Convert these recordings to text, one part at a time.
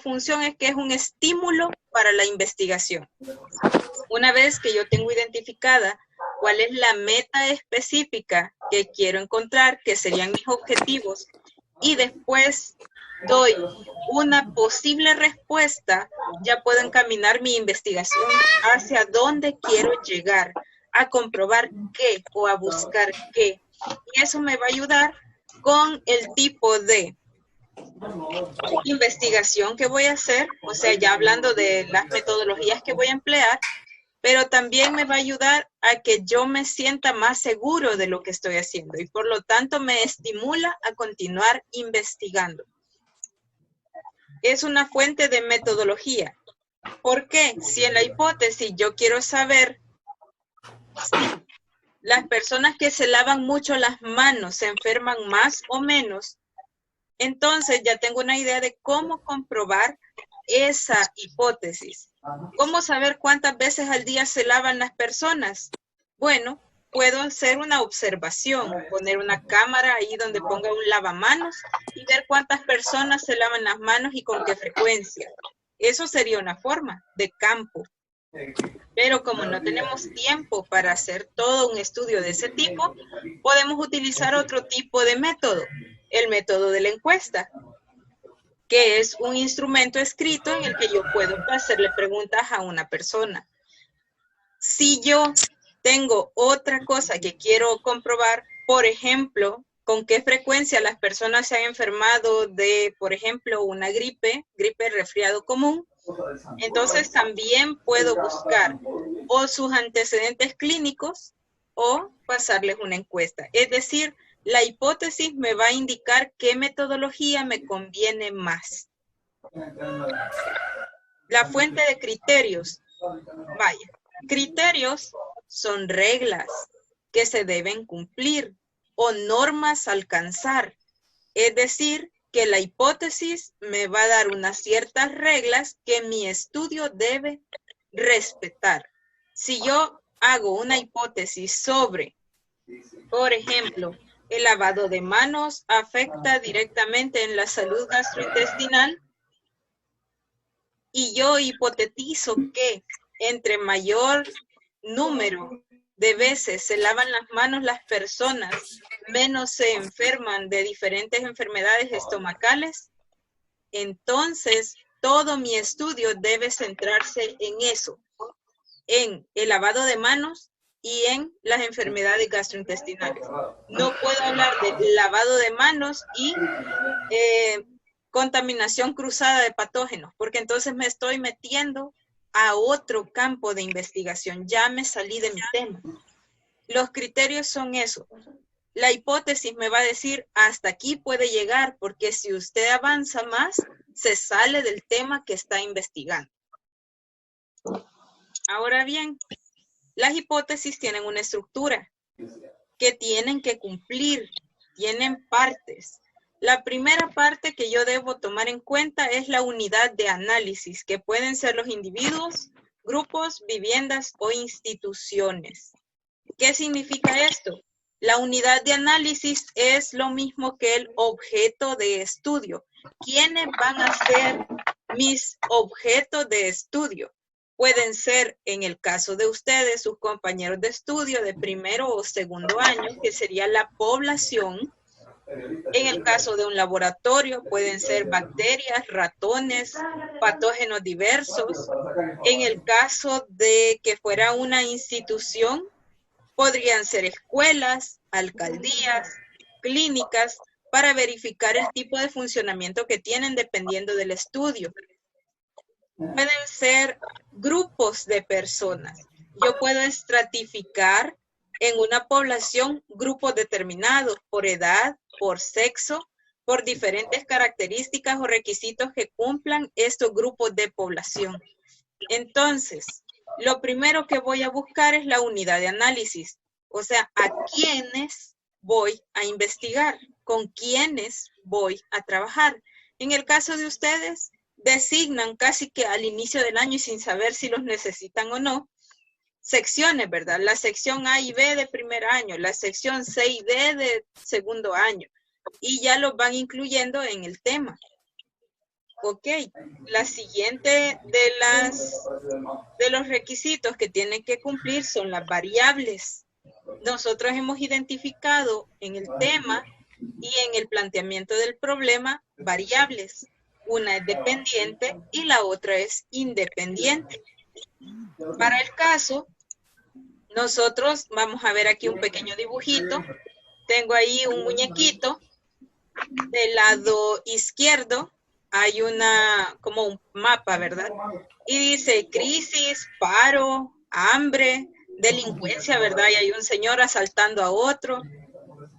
función es que es un estímulo para la investigación. Una vez que yo tengo identificada cuál es la meta específica que quiero encontrar, que serían mis objetivos, y después doy una posible respuesta, ya puedo encaminar mi investigación hacia dónde quiero llegar, a comprobar qué o a buscar qué. Y eso me va a ayudar con el tipo de investigación que voy a hacer, o sea, ya hablando de las metodologías que voy a emplear, pero también me va a ayudar a que yo me sienta más seguro de lo que estoy haciendo y por lo tanto me estimula a continuar investigando. Es una fuente de metodología. ¿Por qué? Si en la hipótesis yo quiero saber si las personas que se lavan mucho las manos se enferman más o menos, entonces ya tengo una idea de cómo comprobar esa hipótesis. ¿Cómo saber cuántas veces al día se lavan las personas? Bueno, puedo hacer una observación, poner una cámara ahí donde ponga un lavamanos y ver cuántas personas se lavan las manos y con qué frecuencia. Eso sería una forma de campo. Pero como no tenemos tiempo para hacer todo un estudio de ese tipo, podemos utilizar otro tipo de método, el método de la encuesta, que es un instrumento escrito en el que yo puedo hacerle preguntas a una persona. Si yo tengo otra cosa que quiero comprobar, por ejemplo, con qué frecuencia las personas se han enfermado de, por ejemplo, una gripe resfriado común, entonces también puedo buscar o sus antecedentes clínicos o pasarles una encuesta. Es decir, la hipótesis me va a indicar qué metodología me conviene más. La fuente de criterios. Vaya, criterios son reglas que se deben cumplir o normas a alcanzar. Es decir, que la hipótesis me va a dar unas ciertas reglas que mi estudio debe respetar. Si yo hago una hipótesis sobre, por ejemplo, el lavado de manos afecta directamente en la salud gastrointestinal y yo hipotetizo que entre mayor número de veces se lavan las manos las personas, menos se enferman de diferentes enfermedades estomacales, entonces todo mi estudio debe centrarse en eso, en el lavado de manos y en las enfermedades gastrointestinales. No puedo hablar de lavado de manos y contaminación cruzada de patógenos, porque entonces me estoy metiendo a otro campo de investigación. Ya me salí de mi tema. Los criterios son eso. La hipótesis me va a decir hasta aquí puede llegar, porque si usted avanza más, se sale del tema que está investigando. Ahora bien, las hipótesis tienen una estructura que tienen que cumplir, tienen partes. La primera parte que yo debo tomar en cuenta es la unidad de análisis, que pueden ser los individuos, grupos, viviendas o instituciones. ¿Qué significa esto? La unidad de análisis es lo mismo que el objeto de estudio. ¿Quiénes van a ser mis objetos de estudio? Pueden ser, en el caso de ustedes, sus compañeros de estudio de primero o segundo año, que sería la población. En el caso de un laboratorio, pueden ser bacterias, ratones, patógenos diversos. En el caso de que fuera una institución, podrían ser escuelas, alcaldías, clínicas, para verificar el tipo de funcionamiento que tienen dependiendo del estudio. Pueden ser grupos de personas. Yo puedo estratificar en una población grupos determinados por edad, por sexo, por diferentes características o requisitos que cumplan estos grupos de población. Entonces, lo primero que voy a buscar es la unidad de análisis. O sea, ¿a quiénes voy a investigar? ¿Con quiénes voy a trabajar? En el caso de ustedes, designan casi que al inicio del año y sin saber si los necesitan o no, secciones, ¿verdad? La sección A y B de primer año, la sección C y D de segundo año, y ya los van incluyendo en el tema. Ok, la siguiente de los requisitos que tienen que cumplir son las variables. Nosotros hemos identificado en el tema y en el planteamiento del problema variables. Una es dependiente y la otra es independiente. Para el caso, nosotros vamos a ver aquí un pequeño dibujito. Tengo ahí un muñequito. Del lado izquierdo hay como un mapa, ¿verdad? Y dice crisis, paro, hambre, delincuencia, ¿verdad? Y hay un señor asaltando a otro,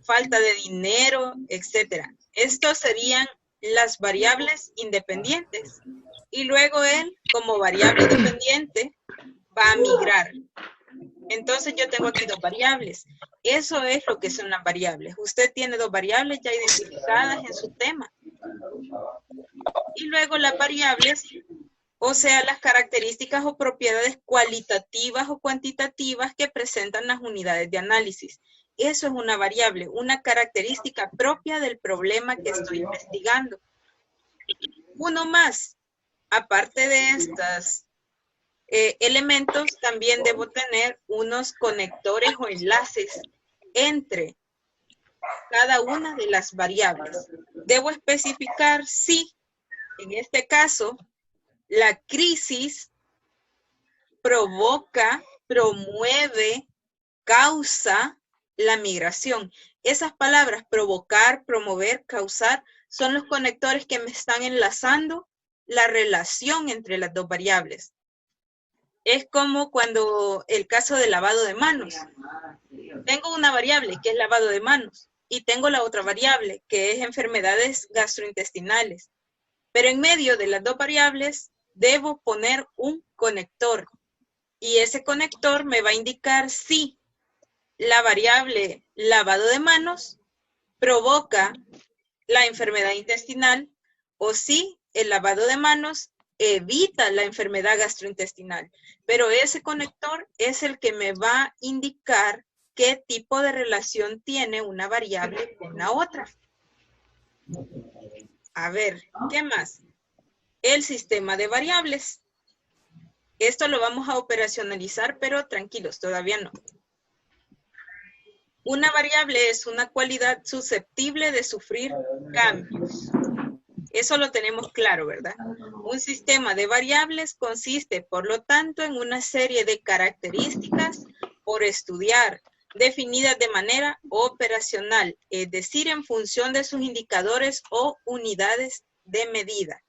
falta de dinero, etcétera. Estos serían las variables independientes. Y luego él, como variable dependiente, va a migrar. Entonces yo tengo aquí dos variables. Eso es lo que son las variables. Usted tiene dos variables ya identificadas en su tema. Y luego las variables, o sea, las características o propiedades cualitativas o cuantitativas que presentan las unidades de análisis. Eso es una variable, una característica propia del problema que estoy investigando. Uno más, aparte de estas elementos, también debo tener unos conectores o enlaces entre cada una de las variables. Debo especificar si, en este caso, la crisis provoca, promueve, causa la migración. Esas palabras, provocar, promover, causar, son los conectores que me están enlazando la relación entre las dos variables. Es como cuando el caso del lavado de manos. Tengo una variable que es lavado de manos y tengo la otra variable que es enfermedades gastrointestinales. Pero en medio de las dos variables debo poner un conector y ese conector me va a indicar si la variable lavado de manos provoca la enfermedad intestinal o si el lavado de manos evita la enfermedad gastrointestinal. Pero ese conector es el que me va a indicar qué tipo de relación tiene una variable con la otra. A ver, ¿qué más? El sistema de variables. Esto lo vamos a operacionalizar, pero tranquilos, todavía no. Una variable es una cualidad susceptible de sufrir cambios. Eso lo tenemos claro, ¿verdad? Un sistema de variables consiste, por lo tanto, en una serie de características por estudiar, definidas de manera operacional, es decir, en función de sus indicadores o unidades de medida.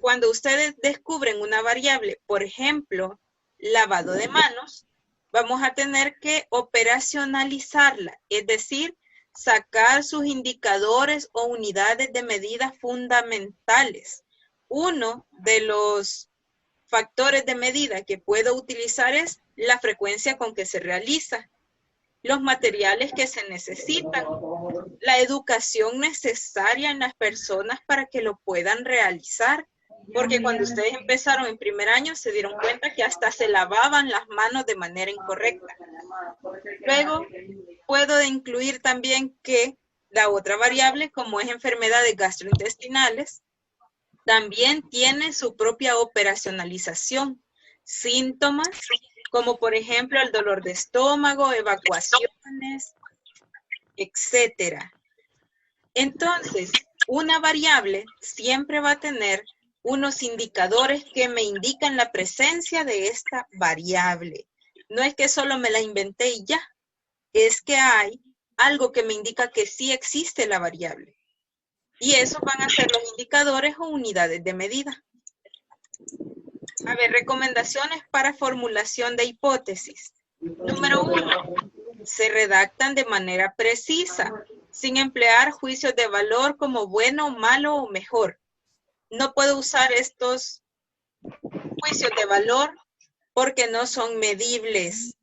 Cuando ustedes descubren una variable, por ejemplo, lavado de manos, vamos a tener que operacionalizarla, es decir, sacar sus indicadores o unidades de medida fundamentales. Uno de los factores de medida que puedo utilizar es la frecuencia con que se realiza, los materiales que se necesitan, la educación necesaria en las personas para que lo puedan realizar. Porque cuando ustedes empezaron en primer año se dieron cuenta que hasta se lavaban las manos de manera incorrecta. Luego puedo incluir también que la otra variable, como es enfermedades gastrointestinales, también tiene su propia operacionalización. Síntomas, como por ejemplo el dolor de estómago, evacuaciones, etcétera. Entonces, una variable siempre va a tener unos indicadores que me indican la presencia de esta variable. No es que solo me la inventé y ya, es que hay algo que me indica que sí existe la variable. Y esos van a ser los indicadores o unidades de medida. A ver, recomendaciones para formulación de hipótesis. Número 1, se redactan de manera precisa, sin emplear juicios de valor como bueno, malo o mejor. No puedo usar estos juicios de valor porque no son medibles.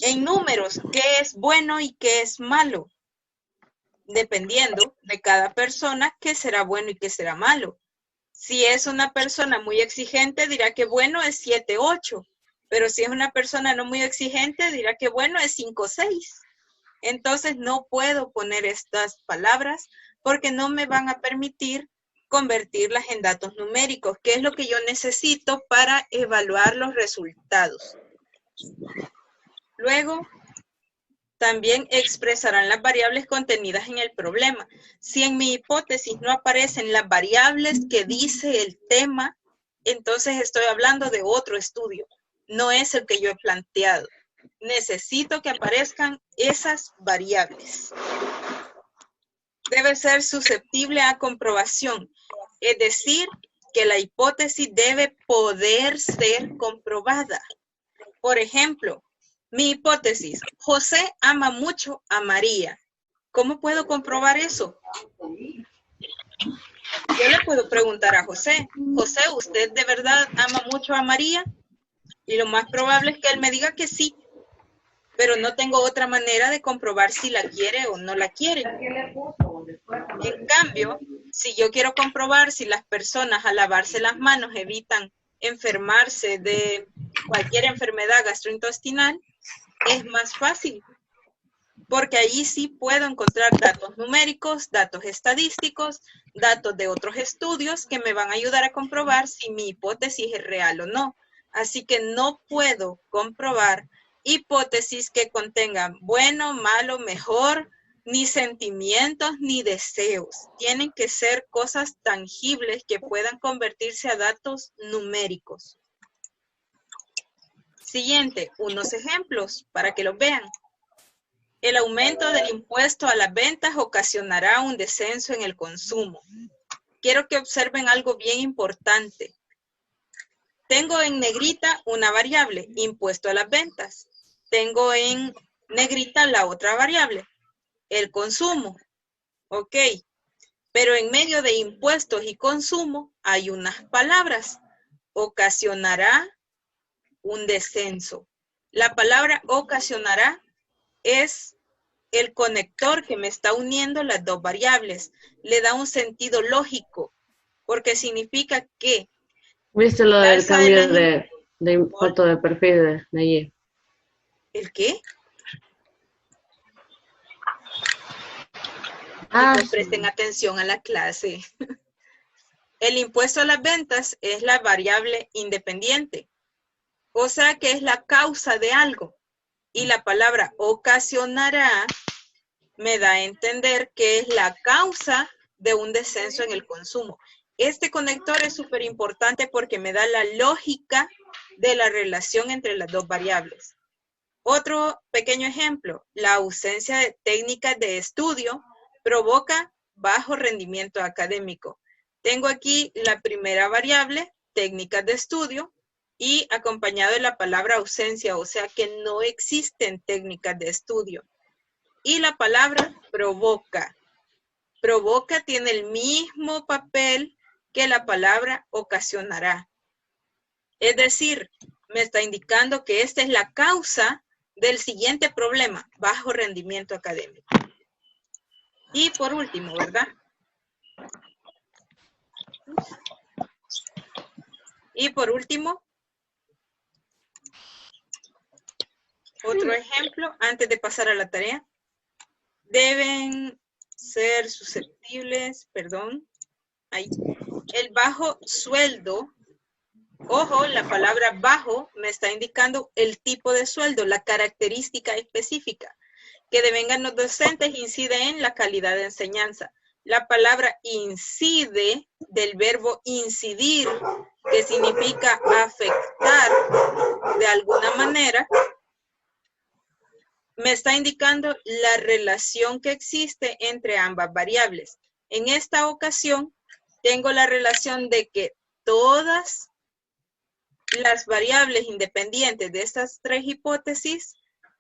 En números, ¿qué es bueno y qué es malo? Dependiendo de cada persona, qué será bueno y qué será malo. Si es una persona muy exigente, dirá que bueno es 7, 8. Pero si es una persona no muy exigente, dirá que bueno es 5, 6. Entonces no puedo poner estas palabras porque no me van a permitir convertirlas en datos numéricos, que es lo que yo necesito para evaluar los resultados. Luego, también expresarán las variables contenidas en el problema. Si en mi hipótesis no aparecen las variables que dice el tema, entonces estoy hablando de otro estudio. No es el que yo he planteado. Necesito que aparezcan esas variables. Debe ser susceptible a comprobación. Es decir, que la hipótesis debe poder ser comprobada. Por ejemplo, mi hipótesis, José ama mucho a María. ¿Cómo puedo comprobar eso? Yo le puedo preguntar a José, José, ¿usted de verdad ama mucho a María? Y lo más probable es que él me diga que sí, pero no tengo otra manera de comprobar si la quiere o no la quiere. En cambio, si yo quiero comprobar si las personas al lavarse las manos evitan enfermarse de cualquier enfermedad gastrointestinal, es más fácil, porque ahí sí puedo encontrar datos numéricos, datos estadísticos, datos de otros estudios que me van a ayudar a comprobar si mi hipótesis es real o no. Así que no puedo comprobar hipótesis que contengan bueno, malo, mejor, ni sentimientos, ni deseos. Tienen que ser cosas tangibles que puedan convertirse a datos numéricos. Siguiente, unos ejemplos para que los vean. El aumento del impuesto a las ventas ocasionará un descenso en el consumo. Quiero que observen algo bien importante. Tengo en negrita una variable, impuesto a las ventas. Tengo en negrita la otra variable, el consumo. Ok, pero en medio de impuestos y consumo hay unas palabras. Ocasionará un descenso. La palabra ocasionará es el conector que me está uniendo las dos variables. Le da un sentido lógico, porque significa que... ¿Viste lo del cambio de foto de perfil de allí? ¿El qué? Sí. Presten atención a la clase. El impuesto a las ventas es la variable independiente. O sea que es la causa de algo. Y la palabra ocasionará me da a entender que es la causa de un descenso en el consumo. Este conector es súper importante porque me da la lógica de la relación entre las dos variables. Otro pequeño ejemplo, la ausencia de técnicas de estudio provoca bajo rendimiento académico. Tengo aquí la primera variable, técnicas de estudio, y acompañado de la palabra ausencia, o sea que no existen técnicas de estudio. Y la palabra provoca. Provoca tiene el mismo papel que la palabra ocasionará. Es decir, me está indicando que esta es la causa del siguiente problema, bajo rendimiento académico. Y por último, ¿verdad? Y por último, otro ejemplo, antes de pasar a la tarea. Deben ser susceptibles, perdón, ahí. El bajo sueldo, ojo, la palabra bajo me está indicando el tipo de sueldo, la característica específica. Que devengan los docentes incide en la calidad de enseñanza. La palabra incide del verbo incidir, que significa afectar de alguna manera, me está indicando la relación que existe entre ambas variables. En esta ocasión, tengo la relación de que todas las variables independientes de estas tres hipótesis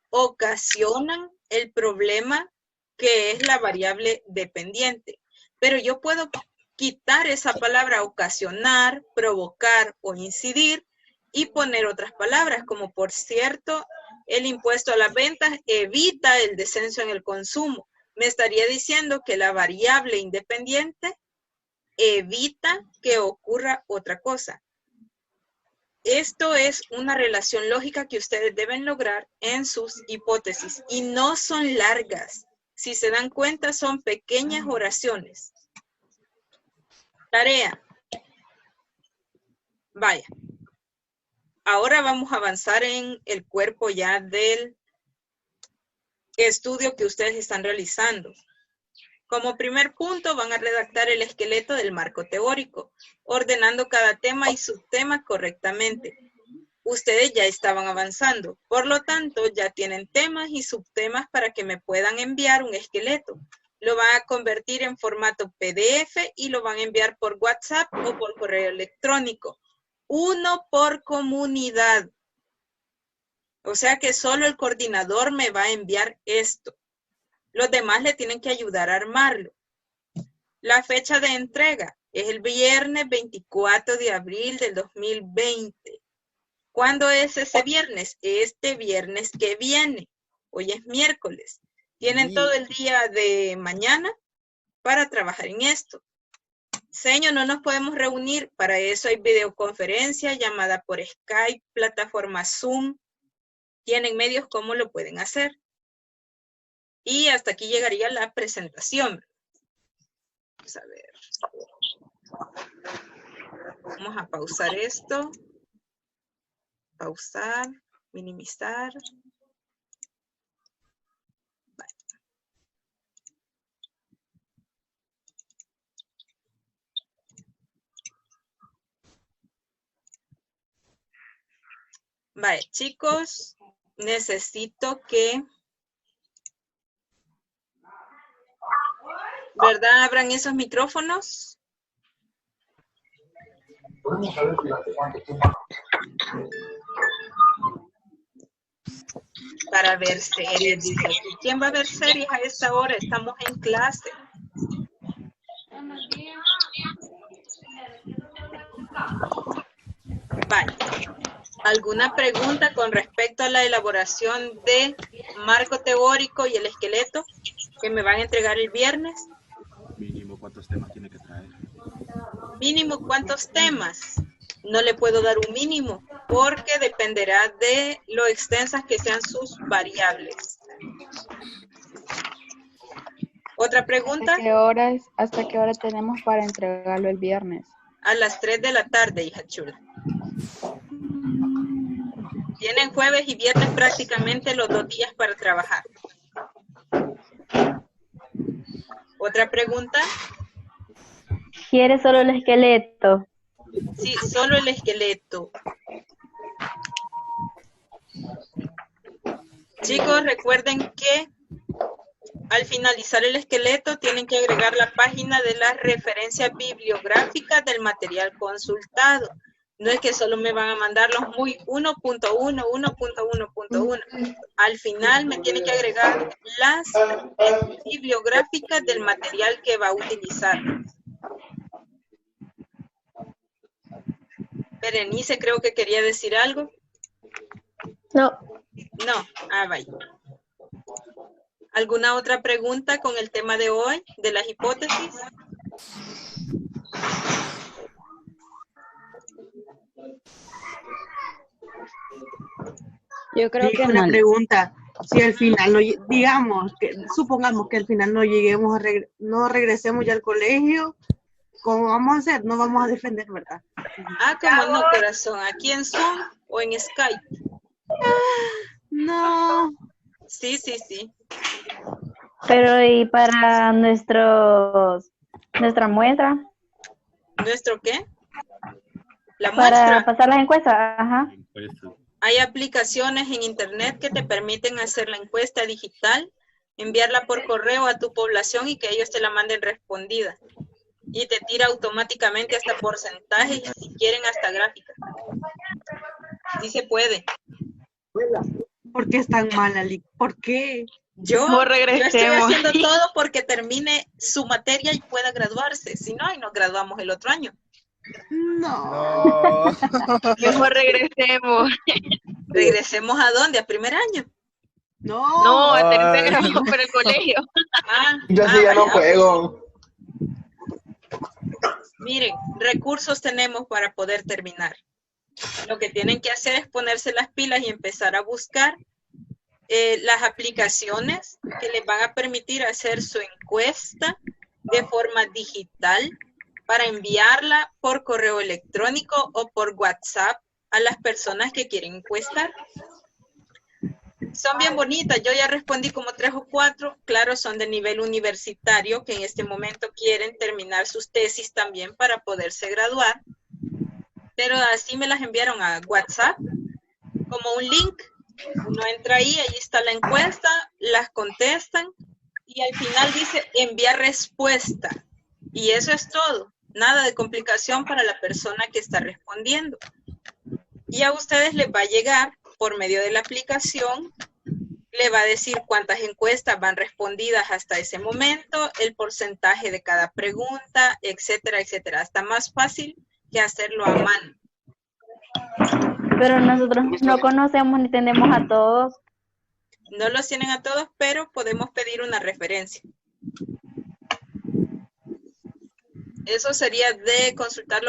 ocasionan el problema que es la variable dependiente. Pero yo puedo quitar esa palabra ocasionar, provocar o incidir y poner otras palabras, como por cierto, el impuesto a las ventas evita el descenso en el consumo. Me estaría diciendo que la variable independiente evita que ocurra otra cosa. Esto es una relación lógica que ustedes deben lograr en sus hipótesis y no son largas. Si se dan cuenta, son pequeñas oraciones. Tarea. Vaya. Ahora vamos a avanzar en el cuerpo ya del estudio que ustedes están realizando. Como primer punto van a redactar el esqueleto del marco teórico, ordenando cada tema y subtema correctamente. Ustedes ya estaban avanzando, por lo tanto ya tienen temas y subtemas para que me puedan enviar un esqueleto. Lo van a convertir en formato PDF y lo van a enviar por WhatsApp o por correo electrónico. 1 por comunidad. O sea que solo el coordinador me va a enviar esto. Los demás le tienen que ayudar a armarlo. La fecha de entrega es el viernes 24 de abril del 2020. ¿Cuándo es ese viernes? Este viernes que viene. Hoy es miércoles. Tienen todo el día de mañana para trabajar en esto. Señor, no nos podemos reunir. Para eso hay videoconferencia, llamada por Skype, plataforma Zoom. Tienen medios cómo lo pueden hacer. Y hasta aquí llegaría la presentación. Vamos a ver. Vamos a pausar esto. Pausar, minimizar. Vale. Vale, chicos, necesito que, ¿verdad? Abran esos micrófonos. Para ver series, dice. ¿Quién va a ver series a esta hora? Estamos en clase. Vale. ¿Alguna pregunta con respecto a la elaboración de marco teórico y el esqueleto que me van a entregar el viernes? Mínimo, ¿cuántos temas tiene que traer? Mínimo, ¿cuántos temas? No le puedo dar un mínimo porque dependerá de lo extensas que sean sus variables. ¿Otra pregunta? ¿Hasta qué hora tenemos para entregarlo el viernes? A las 3 de la tarde, hija chula. Tienen jueves y viernes prácticamente los 2 días para trabajar. ¿Otra pregunta? ¿Quiere solo el esqueleto? Sí, solo el esqueleto. Chicos, recuerden que al finalizar el esqueleto tienen que agregar la página de las referencias bibliográficas del material consultado. No es que solo me van a mandar los muy 1.1, 1.1.1. Al final me tienen que agregar las bibliográficas del material que va a utilizar. Berenice, creo que quería decir algo. No. No, vaya. ¿Alguna otra pregunta con el tema de hoy, de las hipótesis? Yo creo que una no. pregunta, si al final, no, digamos, supongamos que al final no lleguemos, no regresemos ya al colegio, ¿cómo vamos a hacer? No vamos a defender, ¿verdad? Como no, corazón, ¿aquí en Zoom o en Skype? No. Sí, sí, sí. Pero ¿y para nuestra muestra? ¿Nuestro qué? La Para muestra. pasar las encuestas, ajá. Hay aplicaciones en internet que te permiten hacer la encuesta digital, enviarla por correo a tu población y que ellos te la manden respondida. Y te tira automáticamente hasta porcentajes y si quieren hasta gráficas. Sí se puede. ¿Por qué es tan mala, Lick? ¿Por qué? Yo estoy haciendo todo porque termine su materia y pueda graduarse. Si no, y nos graduamos el otro año. No. Mejor regresemos. ¿Regresemos a dónde? ¿A primer año? No, a tercer grado para el colegio. Yo sí ya no juego. Miren, recursos tenemos para poder terminar. Lo que tienen que hacer es ponerse las pilas y empezar a buscar las aplicaciones que les van a permitir hacer su encuesta de forma digital para enviarla por correo electrónico o por WhatsApp a las personas que quieren encuestar. Son bien bonitas, yo ya respondí como 3 o 4, claro, son de nivel universitario que en este momento quieren terminar sus tesis también para poderse graduar, pero así me las enviaron a WhatsApp como un link. Uno entra ahí está la encuesta, las contestan y al final dice enviar respuesta. Y eso es todo, nada de complicación para la persona que está respondiendo. Y a ustedes les va a llegar por medio de la aplicación, le va a decir cuántas encuestas van respondidas hasta ese momento, el porcentaje de cada pregunta, etcétera, etcétera. Está más fácil que hacerlo a mano. Pero nosotros no conocemos ni tenemos a todos. No los tienen a todos, pero podemos pedir una referencia. Eso sería de consultarlo